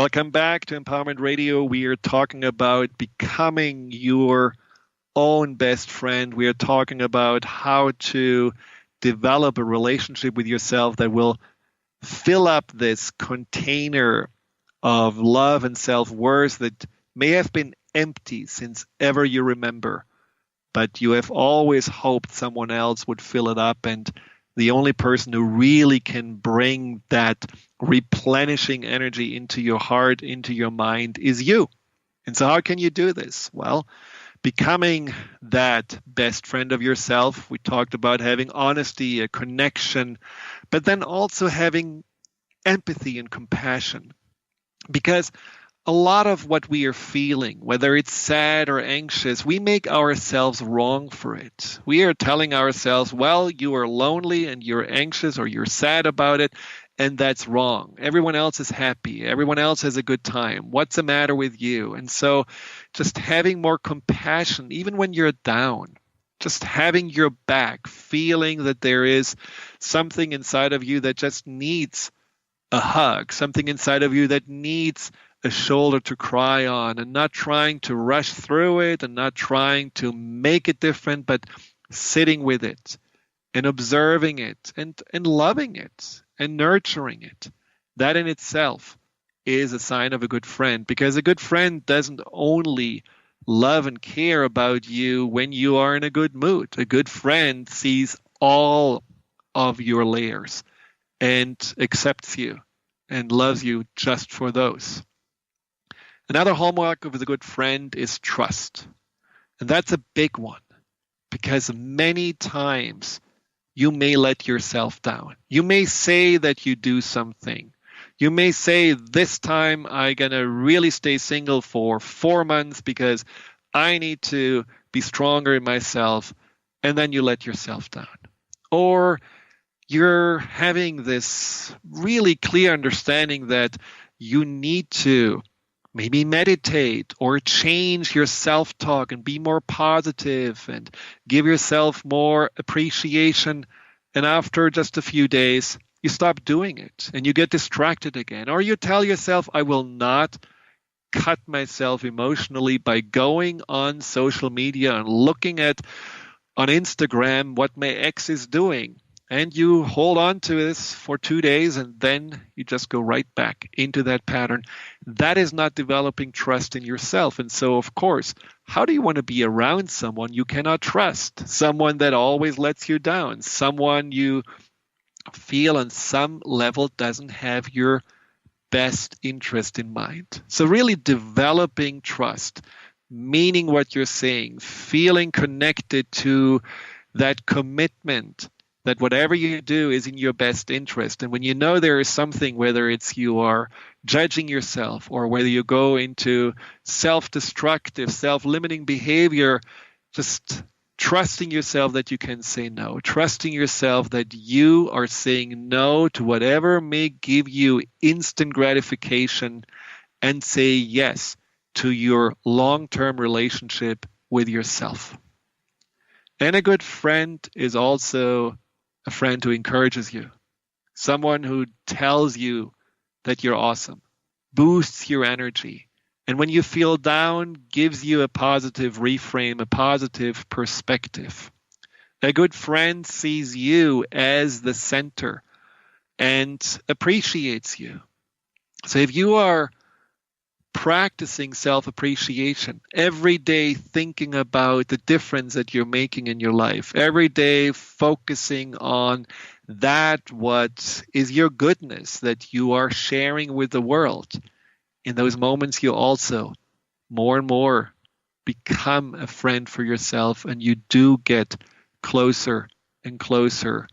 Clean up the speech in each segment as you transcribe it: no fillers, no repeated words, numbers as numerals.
Welcome back to Empowerment Radio. We are talking about becoming your own best friend. We are talking about how to develop a relationship with yourself that will fill up this container of love and self-worth that may have been empty since ever you remember, but you have always hoped someone else would fill it up, and the only person who really can bring that replenishing energy into your heart, into your mind, is you. And so how can you do this? Well, becoming that best friend of yourself. We talked about having honesty, a connection, but then also having empathy and compassion. Because a lot of what we are feeling, whether it's sad or anxious, we make ourselves wrong for it. We are telling ourselves, well, you are lonely and you're anxious or you're sad about it, and that's wrong. Everyone else is happy. Everyone else has a good time. What's the matter with you? And so just having more compassion, even when you're down, just having your back, feeling that there is something inside of you that just needs a hug, something inside of you that needs a shoulder to cry on, and not trying to rush through it and not trying to make it different, but sitting with it and observing it and loving it and nurturing it. That in itself is a sign of a good friend, because a good friend doesn't only love and care about you when you are in a good mood. A good friend sees all of your layers and accepts you and loves you just for those. Another hallmark of a good friend is trust. And that's a big one, because many times you may let yourself down. You may say that you do something. You may say, this time I'm going to really stay single for 4 months because I need to be stronger in myself. And then you let yourself down. Or you're having this really clear understanding that you need to maybe meditate or change your self-talk and be more positive and give yourself more appreciation. And after just a few days, you stop doing it and you get distracted again. Or you tell yourself, I will not cut myself emotionally by going on social media and looking at on Instagram what my ex is doing. And you hold on to this for 2 days and then you just go right back into that pattern. That is not developing trust in yourself. And so, of course, how do you want to be around someone you cannot trust? Someone that always lets you down? Someone you feel on some level doesn't have your best interest in mind? So really developing trust, meaning what you're saying, feeling connected to that commitment that whatever you do is in your best interest. And when you know there is something, whether it's you are judging yourself or whether you go into self-destructive, self-limiting behavior, just trusting yourself that you can say no, trusting yourself that you are saying no to whatever may give you instant gratification, and say yes to your long-term relationship with yourself. And a good friend is also a friend who encourages you, someone who tells you that you're awesome, boosts your energy, and when you feel down, gives you a positive reframe, a positive perspective. A good friend sees you as the center and appreciates you. So if you are practicing self-appreciation, every day thinking about the difference that you're making in your life, every day focusing on that what is your goodness that you are sharing with the world, in those moments you also more and more become a friend for yourself, and you do get closer and closer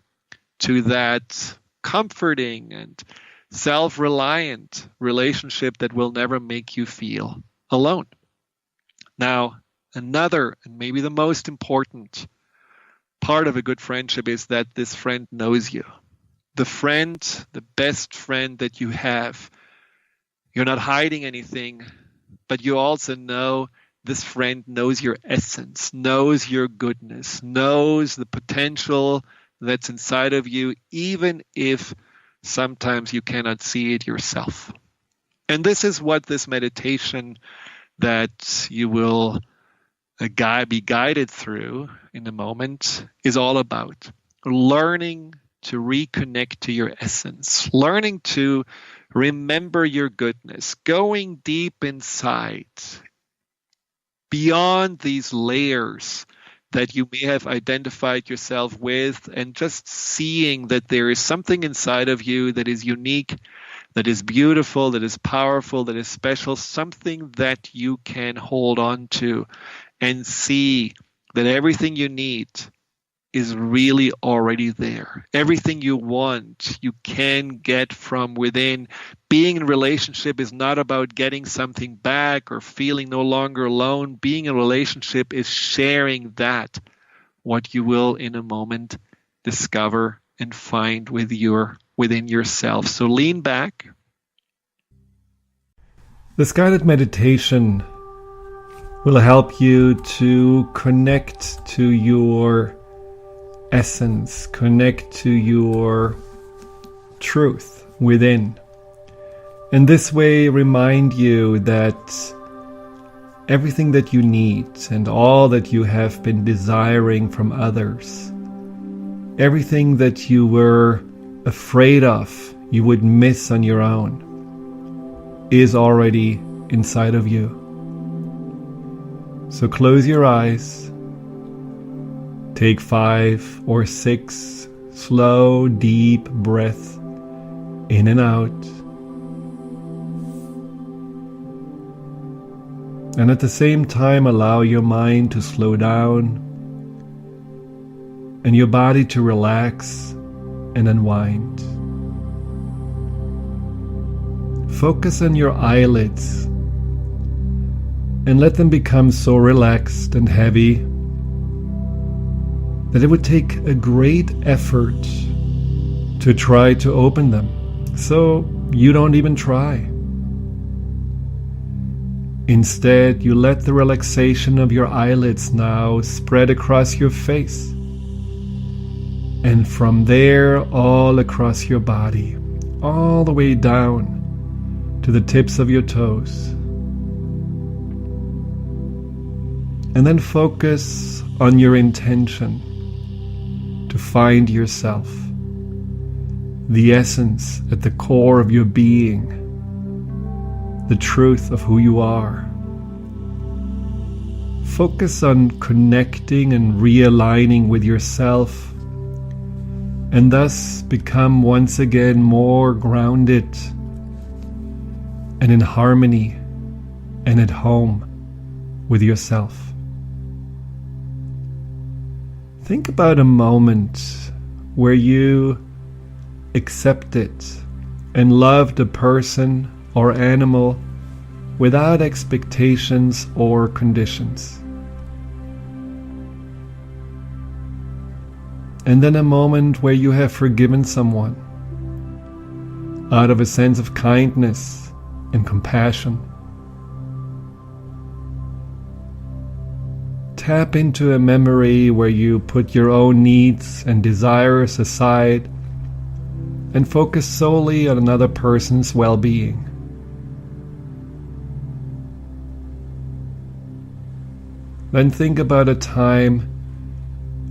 to that comforting and self-reliant relationship that will never make you feel alone. Now, another and maybe the most important part of a good friendship is that this friend knows you. The friend, the best friend that you have, you're not hiding anything, but you also know this friend knows your essence, knows your goodness, knows the potential that's inside of you, even if sometimes you cannot see it yourself. And this is what this meditation that you will be guided through in a moment is all about. Learning to reconnect to your essence, learning to remember your goodness, going deep inside, beyond these layers that you may have identified yourself with, and just seeing that there is something inside of you that is unique, that is beautiful, that is powerful, that is special, something that you can hold on to and see that everything you need is really already there. Everything you want, you can get from within. Being in a relationship is not about getting something back or feeling no longer alone. Being in a relationship is sharing that, what you will in a moment discover and find within yourself. So lean back. This guided meditation will help you to connect to your essence, connect to your truth within. And this way remind you that everything that you need and all that you have been desiring from others, everything that you were afraid of you would miss on your own, is already inside of you. So close your eyes. Take 5 or 6 slow, deep breaths in and out. And at the same time, allow your mind to slow down and your body to relax and unwind. Focus on your eyelids and let them become so relaxed and heavy that it would take a great effort to try to open them. So you don't even try. Instead, you let the relaxation of your eyelids now spread across your face, and from there all across your body, all the way down to the tips of your toes. And then focus on your intention to find yourself, the essence at the core of your being, the truth of who you are. Focus on connecting and realigning with yourself, and thus become once again more grounded and in harmony and at home with yourself. Think about a moment where you accepted and loved a person or animal without expectations or conditions. And then a moment where you have forgiven someone out of a sense of kindness and compassion. Tap into a memory where you put your own needs and desires aside and focus solely on another person's well-being. Then think about a time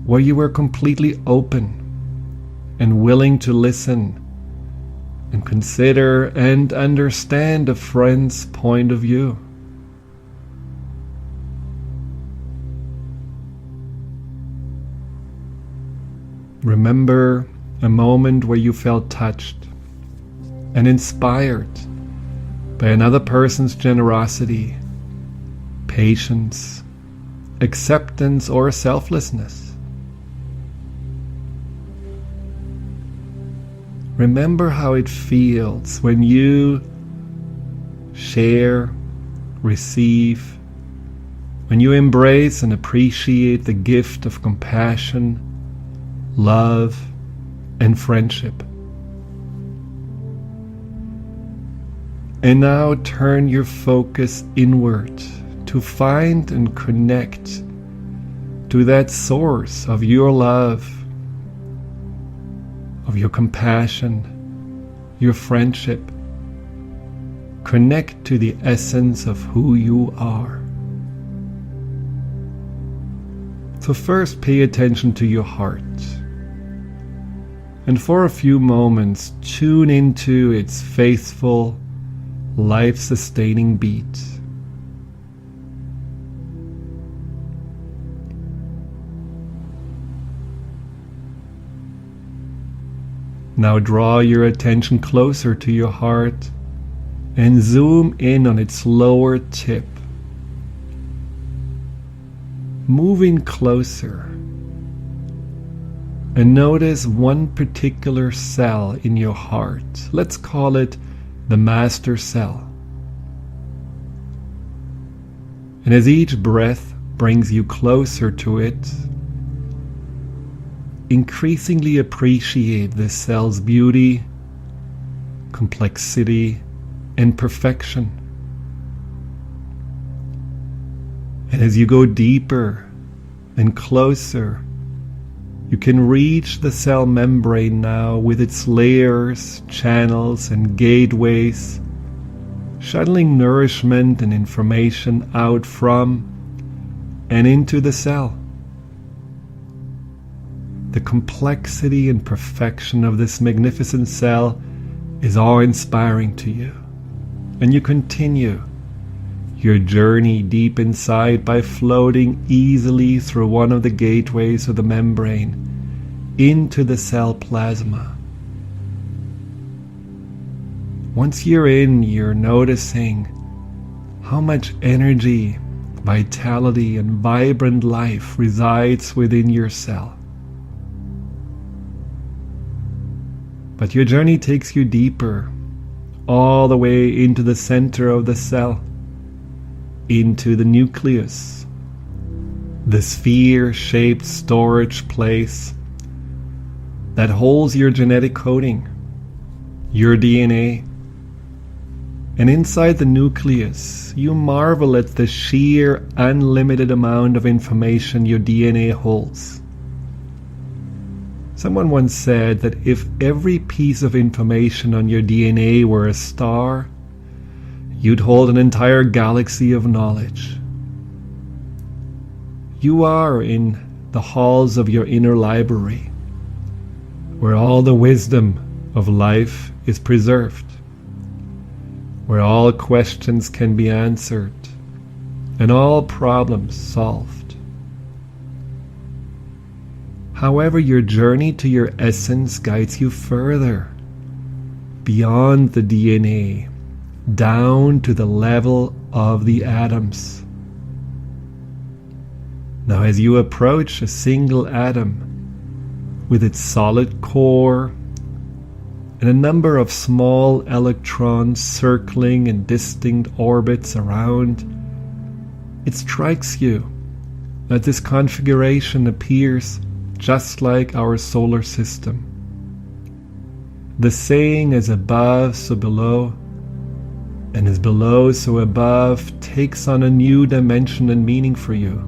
where you were completely open and willing to listen and consider and understand a friend's point of view. Remember a moment where you felt touched and inspired by another person's generosity, patience, acceptance, or selflessness. Remember how it feels when you share, receive, when you embrace and appreciate the gift of compassion, love, and friendship. And now turn your focus inward to find and connect to that source of your love, of your compassion, your friendship. Connect to the essence of who you are. So first, pay attention to your heart. And for a few moments, tune into its faithful, life-sustaining beat. Now draw your attention closer to your heart and zoom in on its lower tip. Moving closer, and notice one particular cell in your heart. Let's call it the master cell. And as each breath brings you closer to it, increasingly appreciate this cell's beauty, complexity, and perfection. And as you go deeper and closer, you can reach the cell membrane now with its layers, channels, and gateways, shuttling nourishment and information out from and into the cell. The complexity and perfection of this magnificent cell is awe-inspiring to you, and you continue your journey deep inside by floating easily through one of the gateways of the membrane into the cell plasma. Once you're in, you're noticing how much energy, vitality, and vibrant life resides within your cell. But your journey takes you deeper, all the way into the center of the cell, into the nucleus, the sphere-shaped storage place that holds your genetic coding, your DNA. And inside the nucleus, you marvel at the sheer unlimited amount of information your DNA holds. Someone once said that if every piece of information on your DNA were a star, you'd hold an entire galaxy of knowledge. You are in the halls of your inner library, where all the wisdom of life is preserved, where all questions can be answered and all problems solved. However, your journey to your essence guides you further, beyond the DNA, down to the level of the atoms. Now, as you approach a single atom with its solid core and a number of small electrons circling in distinct orbits around, it strikes you that this configuration appears just like our solar system. The saying "as above, so below," and "as below, so above" takes on a new dimension and meaning for you.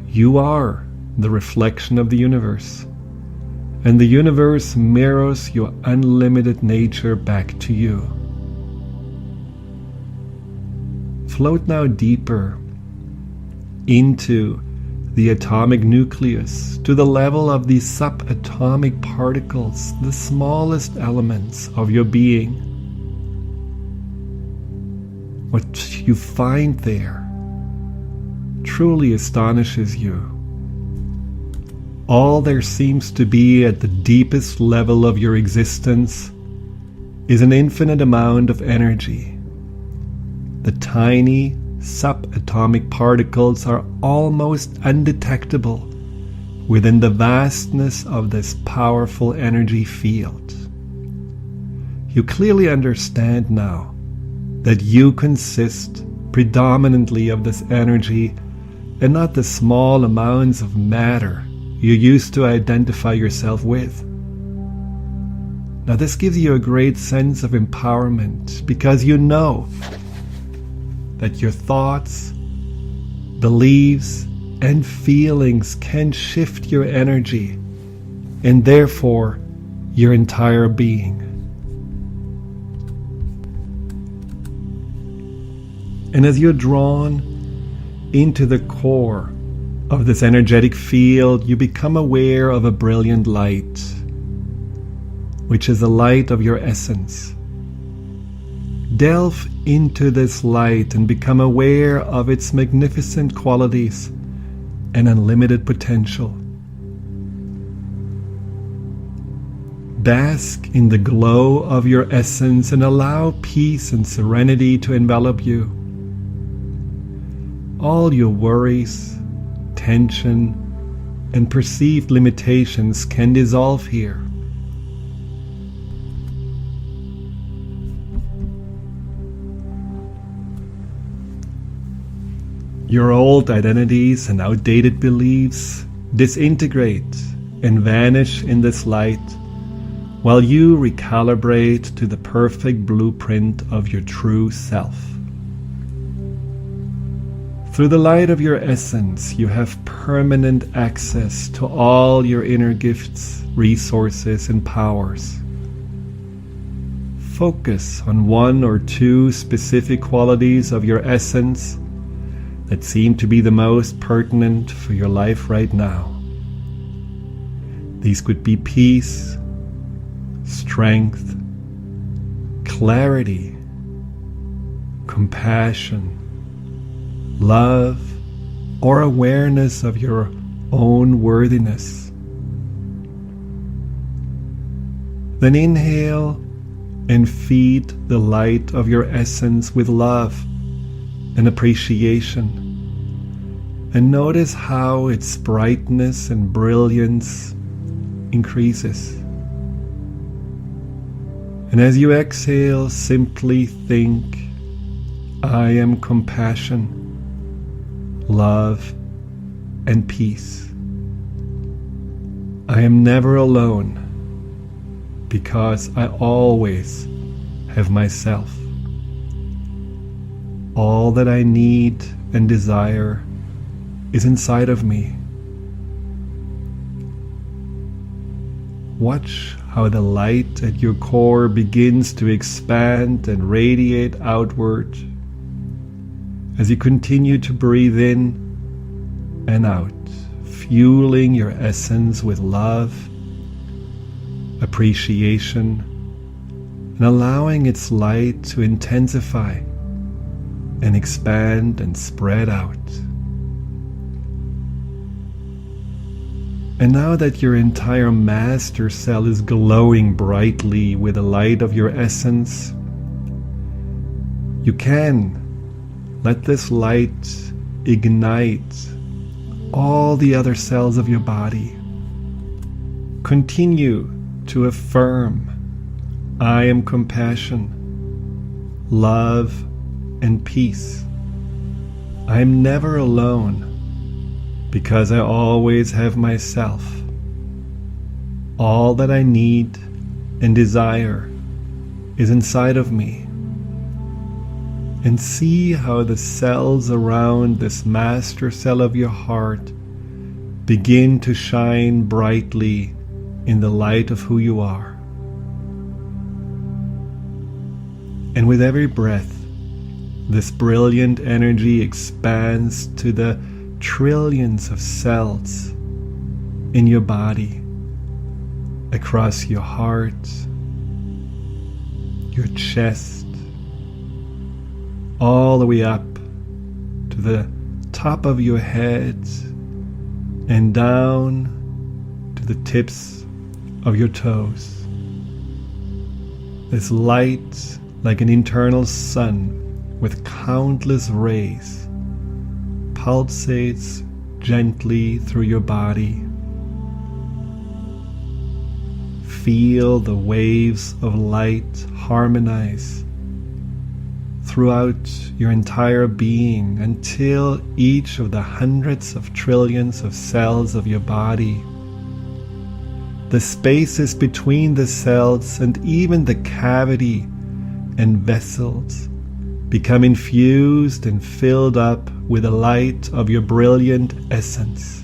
You are the reflection of the universe, and the universe mirrors your unlimited nature back to you. Float now deeper into the atomic nucleus, to the level of the subatomic particles, the smallest elements of your being. What you find there truly astonishes you. All there seems to be at the deepest level of your existence is an infinite amount of energy. The tiny subatomic particles are almost undetectable within the vastness of this powerful energy field. You clearly understand now that you consist predominantly of this energy and not the small amounts of matter you used to identify yourself with. Now, this gives you a great sense of empowerment because you know that your thoughts, beliefs, and feelings can shift your energy and therefore your entire being. And as you're drawn into the core of this energetic field, you become aware of a brilliant light, which is the light of your essence. Delve into this light and become aware of its magnificent qualities and unlimited potential. Bask in the glow of your essence and allow peace and serenity to envelop you. All your worries, tension, and perceived limitations can dissolve here. Your old identities and outdated beliefs disintegrate and vanish in this light, while you recalibrate to the perfect blueprint of your true self. Through the light of your essence, you have permanent access to all your inner gifts, resources, and powers. Focus on one or two specific qualities of your essence that seem to be the most pertinent for your life right now. These could be peace, strength, clarity, compassion, love, or awareness of your own worthiness. Then inhale and feed the light of your essence with love and appreciation, and notice how its brightness and brilliance increases. And as you exhale, simply think, I am compassion, love, and peace. I am never alone because I always have myself. All that I need and desire is inside of me. Watch how the light at your core begins to expand and radiate outward as you continue to breathe in and out, fueling your essence with love, appreciation, and allowing its light to intensify and expand and spread out. And now that your entire master cell is glowing brightly with the light of your essence, you can let this light ignite all the other cells of your body. Continue to affirm, I am compassion, love, and peace. I am never alone because I always have myself. All that I need and desire is inside of me. And see how the cells around this master cell of your heart begin to shine brightly in the light of who you are. And with every breath, this brilliant energy expands to the trillions of cells in your body, across your heart, your chest, all the way up to the top of your head and down to the tips of your toes. This light, like an internal sun with countless rays, pulsates gently through your body. Feel the waves of light harmonize throughout your entire being until each of the hundreds of trillions of cells of your body, the spaces between the cells, and even the cavity and vessels become infused and filled up with the light of your brilliant essence.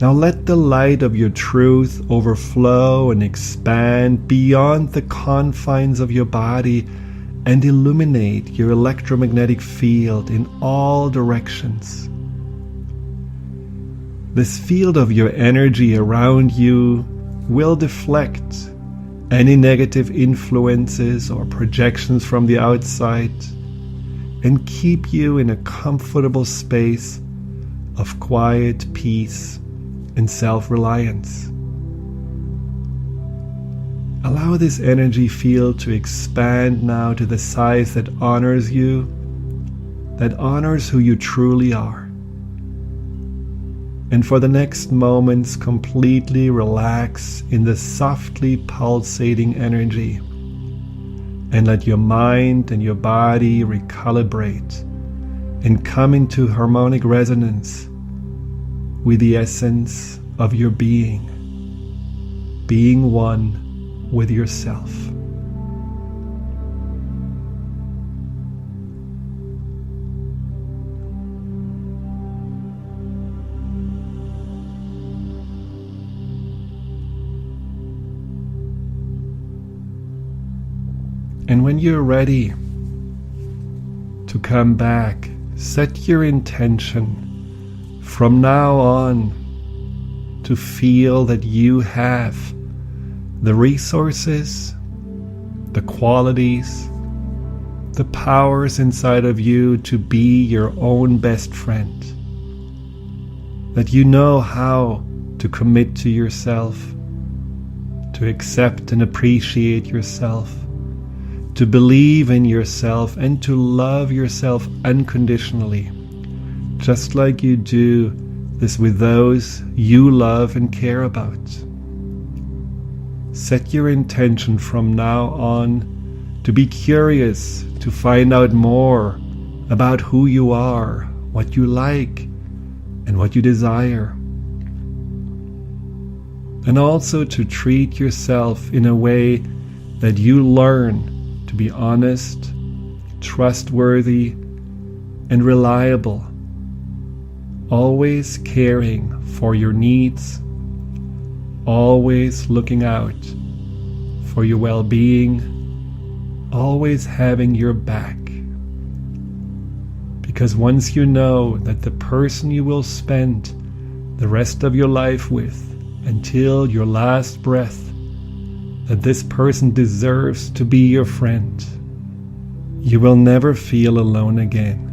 Now let the light of your truth overflow and expand beyond the confines of your body and illuminate your electromagnetic field in all directions. This field of your energy around you will deflect any negative influences or projections from the outside and keep you in a comfortable space of quiet peace and self-reliance. Allow this energy field to expand now to the size that honors you, that honors who you truly are. And for the next moments, completely relax in the softly pulsating energy and let your mind and your body recalibrate and come into harmonic resonance with the essence of your being one with yourself. And when you're ready to come back, set your intention from now on to feel that you have the resources, the qualities, the powers inside of you to be your own best friend. That you know how to commit to yourself, to accept and appreciate yourself, to believe in yourself and to love yourself unconditionally, just like you do this with those you love and care about. Set your intention from now on to be curious, to find out more about who you are, what you like, and what you desire. And also to treat yourself in a way that you learn to be honest, trustworthy, and reliable, always caring for your needs, always looking out for your well-being, always having your back. Because once you know that the person you will spend the rest of your life with until your last breath, that this person deserves to be your friend, you will never feel alone again.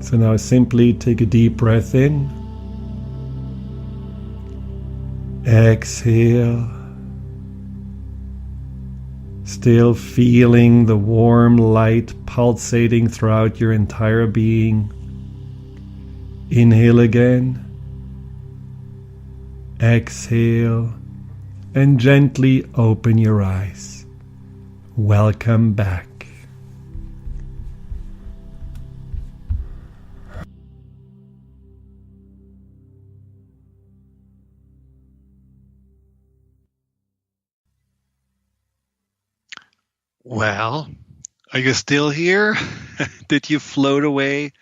So now simply take a deep breath in. Exhale. Still feeling the warm light pulsating throughout your entire being. Inhale again. Exhale. And gently open your eyes. Welcome back. Well, are you still here? Did you float away?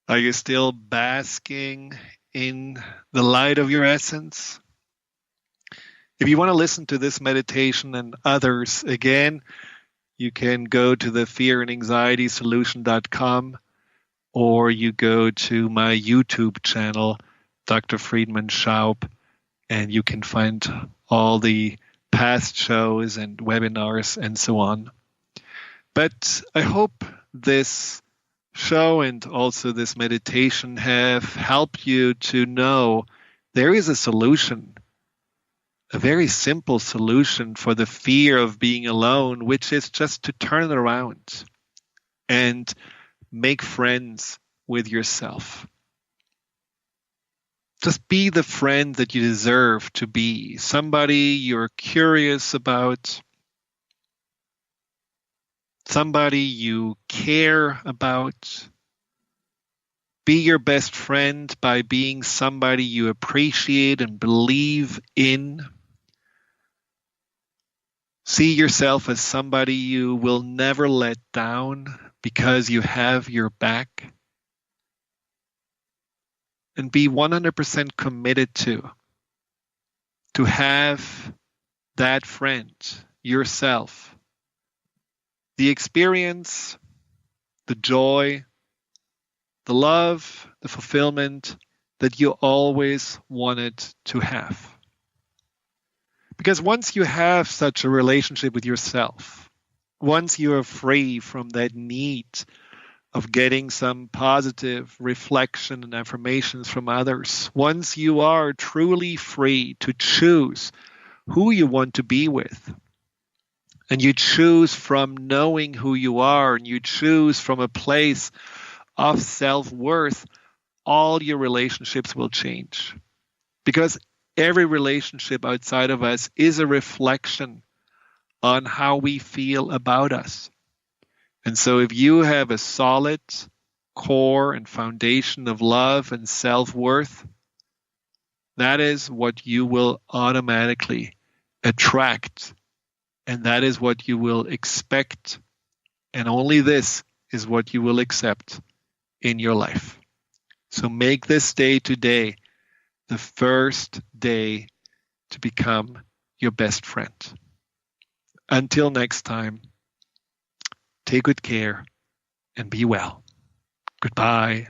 Are you still basking in the light of your essence? If you want to listen to this meditation and others again, you can go to the fearandanxietysolution.com, or you go to my YouTube channel, Dr. Friedemann Schaub, and you can find all the past shows and webinars and so on. But I hope this show and also this meditation have helped you to know there is a solution, a very simple solution for the fear of being alone, which is just to turn it around and make friends with yourself. Just be the friend that you deserve to be, somebody you're curious about, somebody you care about. Be your best friend by being somebody you appreciate and believe in. See yourself as somebody you will never let down because you have your back. And be 100% committed to have that friend, yourself, the experience, the joy, the love, the fulfillment that you always wanted to have. Because once you have such a relationship with yourself, once you are free from that need of getting some positive reflection and affirmations from others, once you are truly free to choose who you want to be with, and you choose from knowing who you are, and you choose from a place of self-worth, all your relationships will change. Because every relationship outside of us is a reflection on how we feel about us. And so if you have a solid core and foundation of love and self-worth, that is what you will automatically attract. And that is what you will expect. And only this is what you will accept in your life. So make this day today the first day to become your best friend. Until next time, take good care and be well. Goodbye.